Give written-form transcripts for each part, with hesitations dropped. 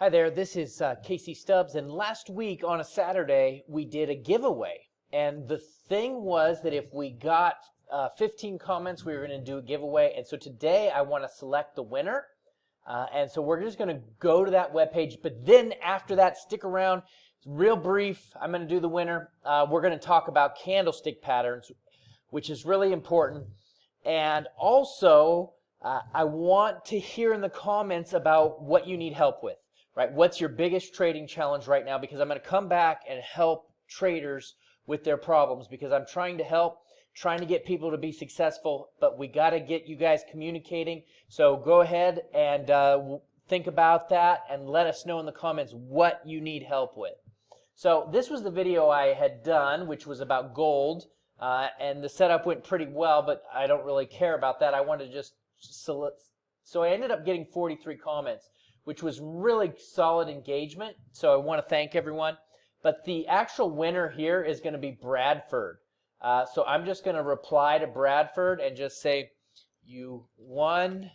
Hi there, this is Casey Stubbs, and last week on a Saturday we did a giveaway, and the thing was that if we got 15 comments we were going to do a giveaway, and so today I want to select the winner, and so we're just going to go to that webpage, but then after that stick around. It's real brief. I'm going to do the winner. We're going to talk about candlestick patterns, which is really important, and also I want to hear in the comments about what you need help with. Right? What's your biggest trading challenge right now? Because I'm going to come back and help traders with their problems because I'm trying to help, trying to get people to be successful, but we got to get you guys communicating. So go ahead and think about that and let us know in the comments what you need help with. So this was the video I had done, which was about gold, and the setup went pretty well, but I don't really care about that. I wanted to just select. So I ended up getting 43 comments, which was really solid engagement. So I want to thank everyone. But the actual winner here is going to be Bradford. So I'm just going to reply to Bradford and just say, you won.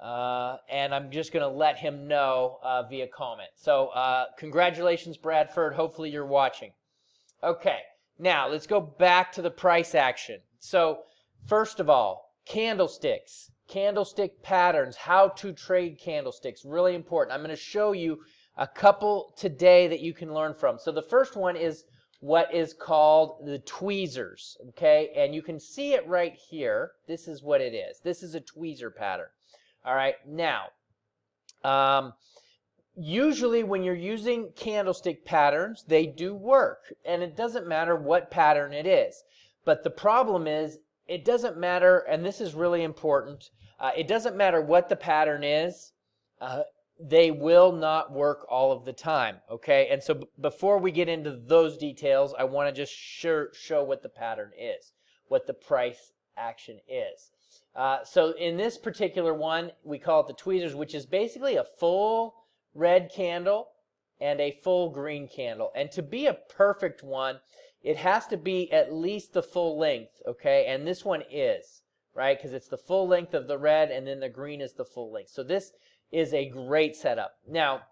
And I'm just going to let him know via comment. So congratulations, Bradford. Hopefully you're watching. Okay, now let's go back to the price action. So first of all, candlesticks. Candlestick patterns, how to trade candlesticks, really important. I'm going to show you a couple today that you can learn from. So the first one is what is called the tweezers, okay? And you can see it right here. This is what it is. This is a tweezer pattern. All right, now, usually when you're using candlestick patterns, they do work. And it doesn't matter what pattern it is. But the problem is, it doesn't matter, and this is really important, it doesn't matter what the pattern is, they will not work all of the time, okay? And so before we get into those details, I want to just show what the pattern is, what the price action is. So in this particular one, we call it the tweezers, which is basically a full red candle and a full green candle. And to be a perfect one, it has to be at least the full length, okay? And this one is, right? Because it's the full length of the red, and then the green is the full length. So this is a great setup. Now,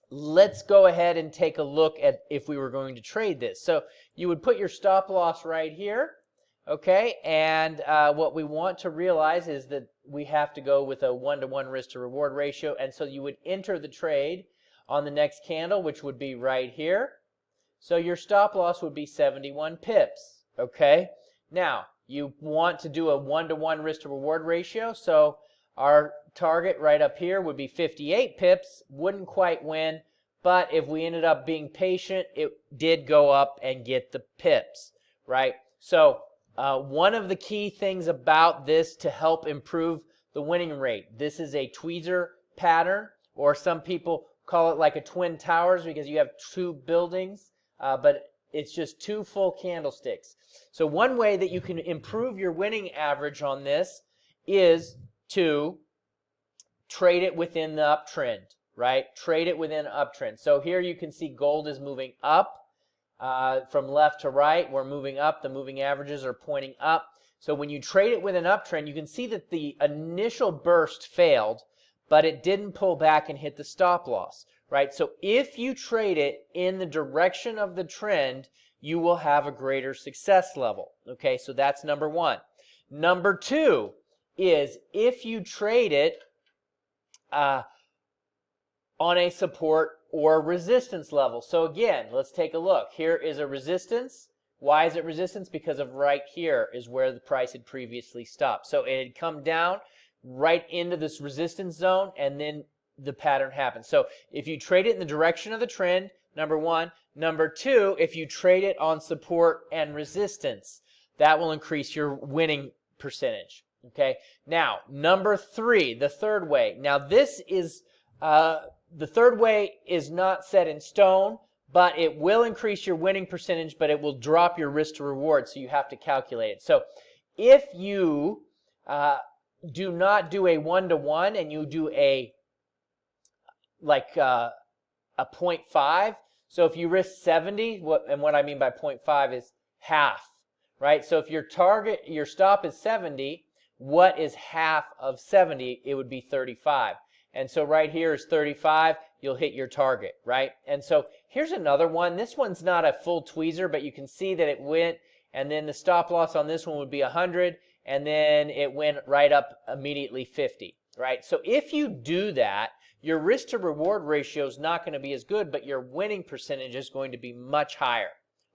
let's go ahead and take a look at if we were going to trade this. So you would put your stop loss right here, okay? And what we want to realize is that we have to go with a 1-to-1 risk to reward ratio. And so you would enter the trade on the next candle, which would be right here. So your stop loss would be 71 pips, okay? Now, you want to do a 1-to-1 risk to reward ratio, so our target right up here would be 58 pips, wouldn't quite win, but if we ended up being patient, it did go up and get the pips, right? So one of the key things about this to help improve the winning rate, this is a tweezer pattern, or some people call it like a twin towers because you have two buildings. But it's just two full candlesticks. So one way that you can improve your winning average on this is to trade it within the uptrend, right? Trade it within uptrend. So here you can see gold is moving up from left to right. We're moving up. The moving averages are pointing up. So when you trade it with an uptrend, you can see that the initial burst failed, but it didn't pull back and hit the stop loss. Right? So if you trade it in the direction of the trend, you will have a greater success level. Okay, so that's number one. Number two is if you trade it on a support or resistance level. So again, let's take a look. Here is a resistance. Why is it resistance? Because of right here is where the price had previously stopped. So it had come down right into this resistance zone, and then the pattern happens. So if you trade it in the direction of the trend, number one. Number two, if you trade it on support and resistance, that will increase your winning percentage. Okay. Now, number three, the third way. Now, this is the third way is not set in stone, but it will increase your winning percentage, but it will drop your risk to reward, so you have to calculate it. So if you do not do a 1-to-1 and you do a 0.5. So if you risk 70, what I mean by 0.5 is half, right? So if your stop is 70, what is half of 70? It would be 35. And so right here is 35. You'll hit your target, right? And so here's another one. This one's not a full tweezer, but you can see that it went, and then the stop loss on this one would be 100, and then it went right up immediately 50, right? So if you do that, your risk to reward ratio is not going to be as good, but your winning percentage is going to be much higher.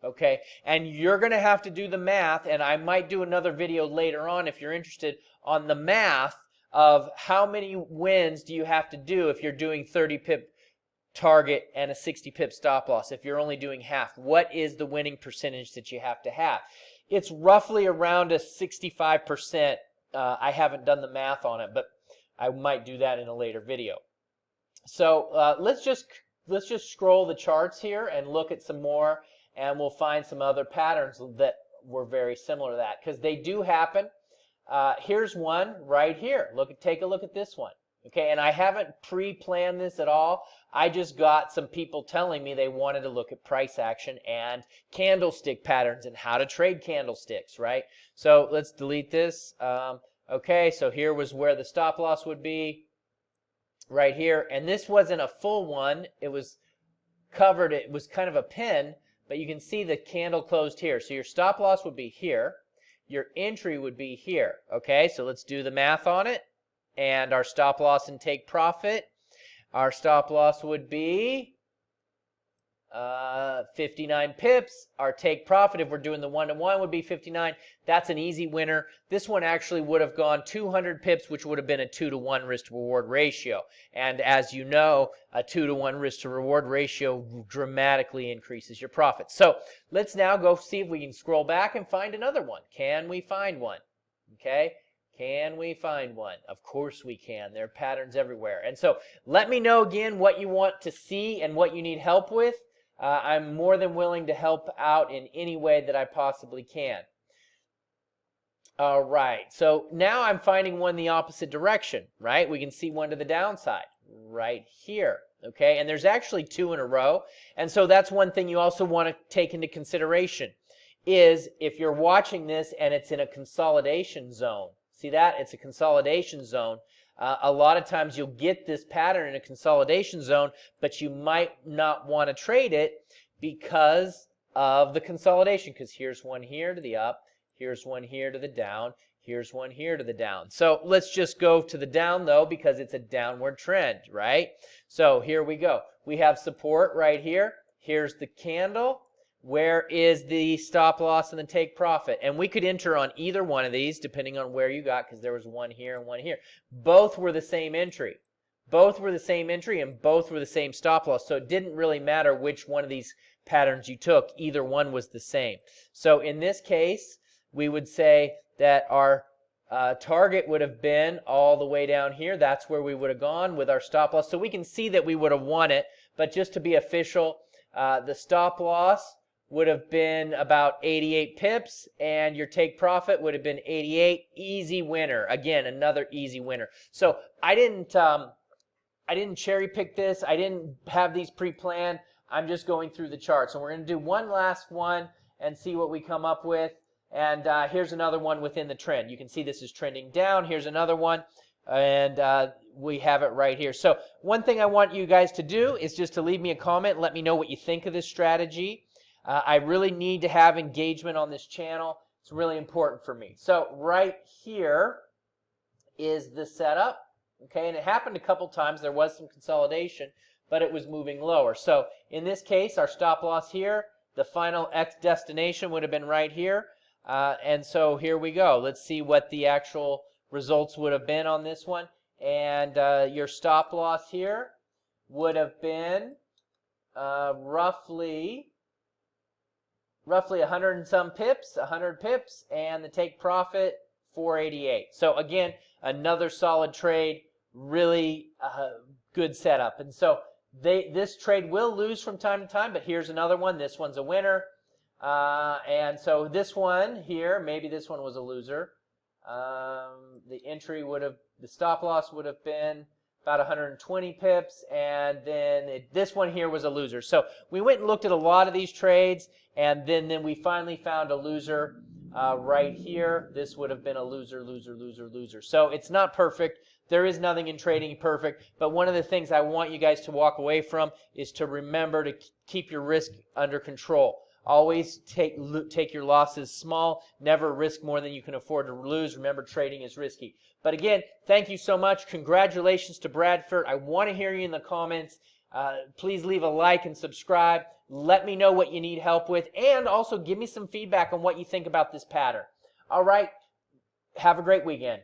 Okay, and you're going to have to do the math, and I might do another video later on if you're interested on the math of how many wins do you have to do if you're doing 30 pip target and a 60 pip stop loss. If you're only doing half, what is the winning percentage that you have to have? It's roughly around a 65%. I haven't done the math on it, but I might do that in a later video. So let's just scroll the charts here and look at some more, and we'll find some other patterns that were very similar to that, because they do happen. Here's one right here. Take a look at this one. Okay, and I haven't pre-planned this at all. I just got some people telling me they wanted to look at price action and candlestick patterns and how to trade candlesticks, right? So let's delete this. Okay, so here was where the stop loss would be, right here. And this wasn't a full one. It was covered. It was kind of a pin. But you can see the candle closed here. So your stop loss would be here. Your entry would be here. Okay, so let's do the math on it. And our stop loss and take profit. Our stop loss would be 59 pips. Our take profit, if we're doing the 1-to-1, would be 59. That's an easy winner. This one actually would have gone 200 pips, which would have been a 2-to-1 risk to reward ratio. And as you know, a 2-to-1 risk to reward ratio dramatically increases your profit. So let's now go see if we can scroll back and find another one. Can we find one? Okay. Can we find one? Of course we can. There are patterns everywhere. And so let me know again what you want to see and what you need help with. I'm more than willing to help out in any way that I possibly can. All right, so now I'm finding one the opposite direction, right? We can see one to the downside right here, okay? And there's actually two in a row. And so that's one thing you also want to take into consideration is if you're watching this and it's in a consolidation zone. See that? It's a consolidation zone. A lot of times you'll get this pattern in a consolidation zone, but you might not want to trade it because of the consolidation, because here's one here to the up, here's one here to the down, here's one here to the down. So let's just go to the down, though, because it's a downward trend, right? So here we go. We have support right here. Here's the candle. Where is the stop loss and the take profit? And we could enter on either one of these depending on where you got, because there was one here and one here. Both were the same entry. Both were the same entry and both were the same stop loss. So it didn't really matter which one of these patterns you took. Either one was the same. So in this case, we would say that our target would have been all the way down here. That's where we would have gone with our stop loss. So we can see that we would have won it. But just to be official, the stop loss would have been about 88 pips, and your take profit would have been 88. Easy winner. Again, another easy winner. So I didn't cherry pick this. I didn't have these pre-planned. I'm just going through the charts. And we're going to do one last one and see what we come up with. And here's another one within the trend. You can see this is trending down. Here's another one. And we have it right here. So one thing I want you guys to do is just to leave me a comment. Let me know what you think of this strategy. I really need to have engagement on this channel. It's really important for me. So right here is the setup. Okay, and it happened a couple times. There was some consolidation, but it was moving lower. So in this case, our stop loss here, the final X destination would have been right here. And so here we go. Let's see what the actual results would have been on this one. And your stop loss here would have been roughly 100 and some pips, 100 pips, and the take profit 488. So again, another solid trade, really good setup. And so this trade will lose from time to time, but here's another one. This one's a winner. And so this one here, maybe this one was a loser. The stop loss would have been about 120 pips, and then this one here was a loser. So we went and looked at a lot of these trades, and then we finally found a loser right here. This would have been a loser, loser, loser, loser. So it's not perfect, There is nothing in trading perfect, but one of the things I want you guys to walk away from is to remember to keep your risk under control. Always take your losses small. Never risk more than you can afford to lose. Remember, trading is risky. But again, thank you so much. Congratulations to Bradford. I want to hear you in the comments. Please leave a like and subscribe. Let me know what you need help with, and also give me some feedback on what you think about this pattern. All right. Have a great weekend.